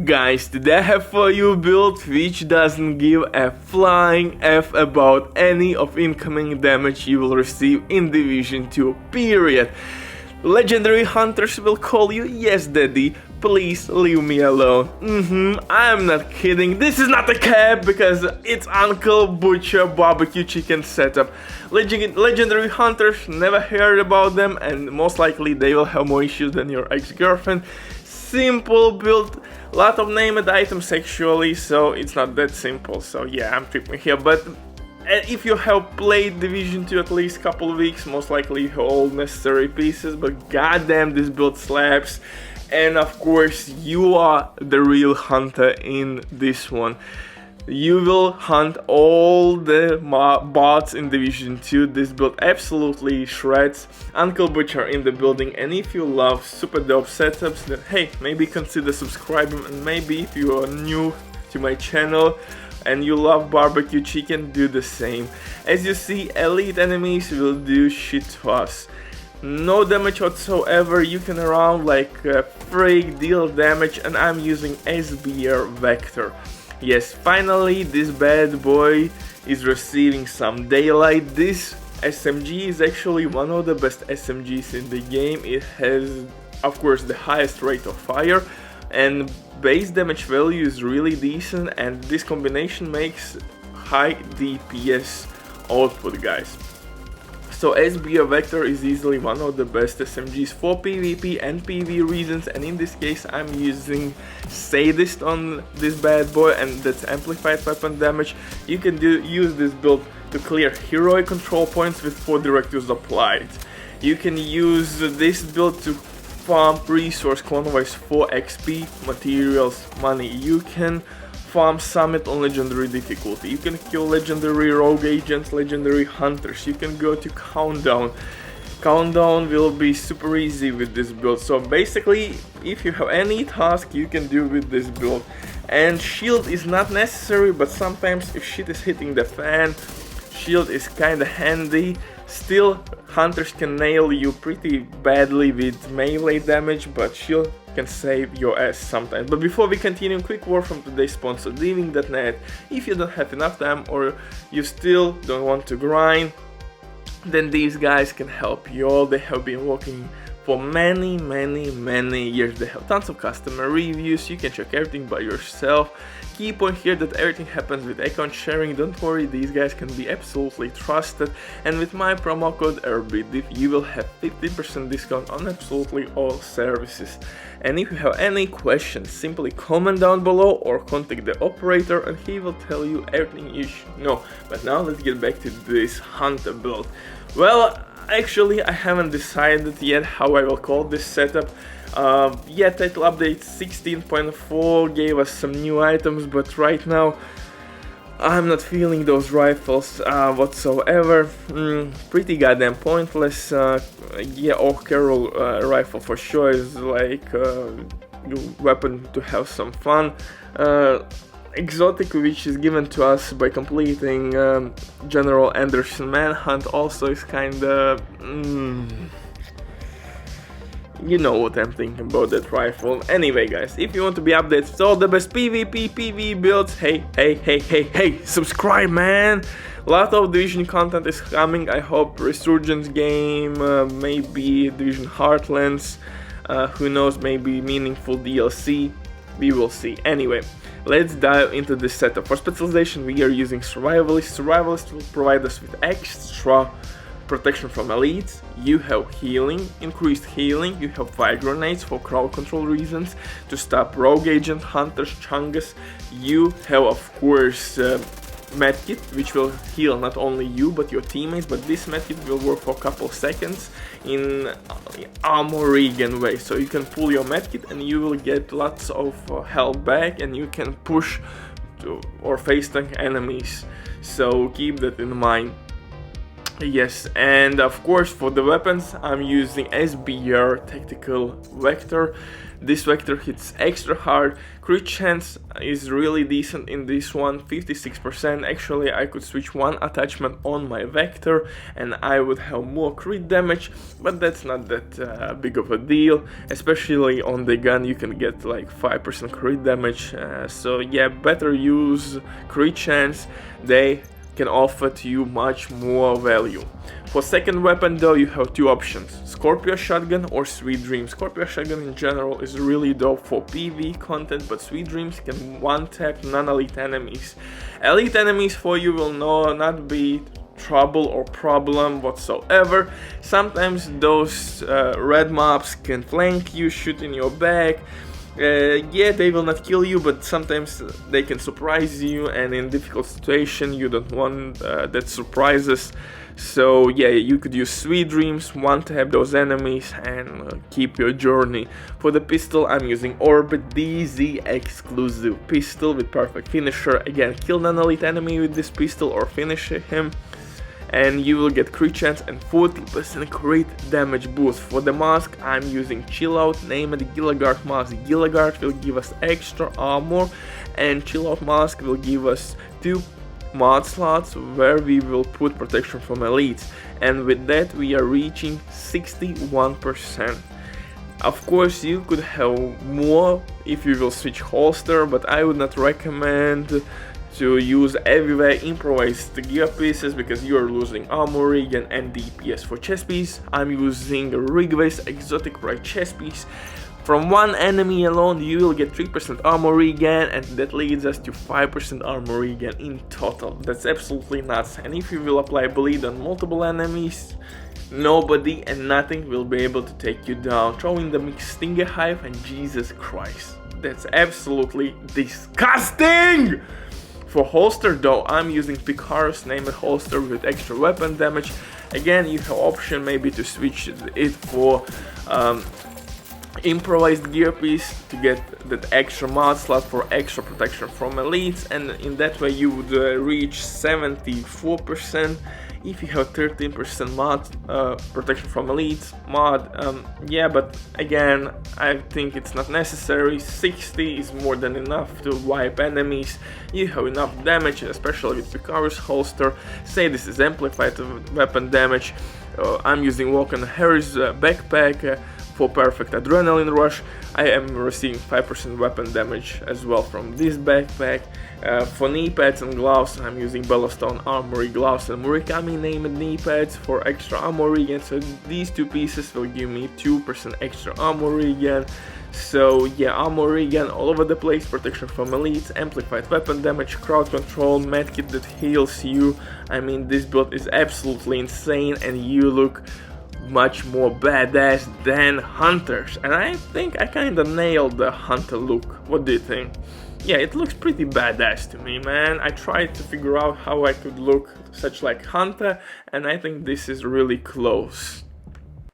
Guys, today I have for you a build which doesn't give a flying F about any of incoming damage you will receive in Division 2, period. Legendary hunters will call you, yes daddy, please leave me alone. I'm not kidding, this is not a cap because it's Uncle Butcher barbecue chicken setup. Legendary hunters, never heard about them, and most likely they will have more issues than your ex-girlfriend. Simple build, lot of named items actually, so it's not that simple. So yeah, I'm tripping here, but if you have played Division 2 at least couple of weeks, most likely you have all necessary pieces, but goddamn this build slaps. And of course you are the real hunter in this one. You will hunt all the bots in Division 2. This build absolutely shreds. Uncle Butcher in the building, and if you love super dope setups, then hey, maybe consider subscribing, and maybe if you are new to my channel and you love barbecue chicken, do the same. As you see, elite enemies will do shit to us. No damage whatsoever, you can around like a freak, deal damage, and I'm using SBR Vector. Yes, finally this bad boy is receiving some daylight. This SMG is actually one of the best SMGs in the game. It has, of course, the highest rate of fire, and base damage value is really decent, and this combination makes high DPS output, guys. So SBR Vector is easily one of the best SMGs for PvP and PV reasons, and in this case I'm using Sadist on this bad boy, and that's amplified weapon damage. You can use this build to clear heroic control points with 4 directives applied. You can use this build to farm resource convoys for XP, materials, money. You can farm summit on legendary difficulty. You can kill legendary rogue agents, legendary hunters. You can go to countdown. Countdown will be super easy with this build. So basically, if you have any task, you can do with this build. And shield is not necessary, but sometimes if shit is hitting the fan, shield is kinda handy. Still, hunters can nail you pretty badly with melee damage, but shield can save your ass sometimes. But before we continue, quick word from today's sponsor, Living.net. If you don't have enough time or you still don't want to grind, then these guys can help you all. They have been working for many years. They have tons of customer reviews. You can check everything by yourself. Key point here that everything happens with account sharing. Don't worry, these guys can be absolutely trusted, and with my promo code RBDIV you will have 50% discount on absolutely all services. And if you have any questions, simply comment down below or contact the operator and he will tell you everything you should know. But now let's get back to this hunter build. Well, actually I haven't decided yet how I will call this setup. Title update 16.4 gave us some new items, but right now I'm not feeling those rifles whatsoever. Pretty goddamn pointless. Oak Carroll rifle for sure is like a weapon to have some fun. Exotic, which is given to us by completing General Anderson Manhunt, also is kinda you know what I'm thinking about that rifle. Anyway guys, if you want to be updated with all the best PvP, PV builds, hey, subscribe man! A lot of Division content is coming. I hope Resurgence game, maybe Division Heartlands, who knows, maybe meaningful DLC, we will see. Anyway, let's dive into this setup. For specialization we are using Survivalist. Survivalist will provide us with extra protection from elites. You have healing, increased healing. You have fire grenades for crowd control reasons to stop rogue agent, hunters, chungus. You have of course medkit, which will heal not only you but your teammates, but this medkit will work for a couple seconds in armor regen way. So you can pull your medkit and you will get lots of health back, and you can push to or face tank enemies. So keep that in mind. Yes, and of course for the weapons I'm using SBR Tactical Vector. This vector hits extra hard. Crit chance is really decent in this one, 56%. Actually, I could switch one attachment on my vector and I would have more crit damage, but that's not that big of a deal. Especially on the gun, you can get like 5% crit damage. So yeah, better use crit chance. They can offer to you much more value. For second weapon though, you have two options: Scorpio Shotgun or Sweet Dreams. Scorpio Shotgun in general is really dope for PV content, but Sweet Dreams can one-tap non-elite enemies. Elite enemies for you will not be trouble or problem whatsoever. Sometimes those red mobs can flank you, shoot in your back. Yeah, they will not kill you, but sometimes they can surprise you, and in difficult situation you don't want that surprises. So yeah, you could use Sweet Dreams, one-tap those enemies and keep your journey. For the pistol, I'm using Orbit DZ exclusive pistol with perfect finisher. Again, kill non-elite enemy with this pistol or finish him, and you will get crit chance and 40% crit damage boost. For the mask, I'm using Chill Out named Gilligard mask. Gilligard will give us extra armor, and Chill Out mask will give us 2 mod slots where we will put protection from elites, and with that we are reaching 61%. Of course, you could have more if you will switch holster, but I would not recommend to use everywhere improvised gear pieces because you are losing armor regen and DPS. For chest piece, I'm using Ridgeways exotic right chest piece. From one enemy alone, you will get 3% armor regen, and that leads us to 5% armor regen in total. That's absolutely nuts. And if you will apply bleed on multiple enemies, nobody and nothing will be able to take you down. Throwing the mixed Stinger Hive, and Jesus Christ, that's absolutely disgusting! For holster though, I'm using Karlson named holster with extra weapon damage. Again, you have option maybe to switch it for improvised gear piece to get that extra mod slot for extra protection from elites, and in that way you would reach 74%. If you have 13% mod protection from elites mod, yeah, but again, I think it's not necessary. 60 is more than enough to wipe enemies. You have enough damage, especially with Karlson's holster. Say this is amplified weapon damage. I'm using Walken Harris backpack for perfect adrenaline rush. I am receiving 5% weapon damage as well from this backpack. For knee pads and gloves, I'm using Bellastone Armory gloves and Murakami named knee pads for extra armor regen. So these two pieces will give me 2% extra armor regen. So yeah, armor regen all over the place, protection from elites, amplified weapon damage, crowd control, medkit that heals you. I mean, this build is absolutely insane, and you look much more badass than hunters, and I think I kinda nailed the hunter look. What do you think? Yeah, it looks pretty badass to me, man. I tried to figure out how I could look such like hunter, and I think this is really close.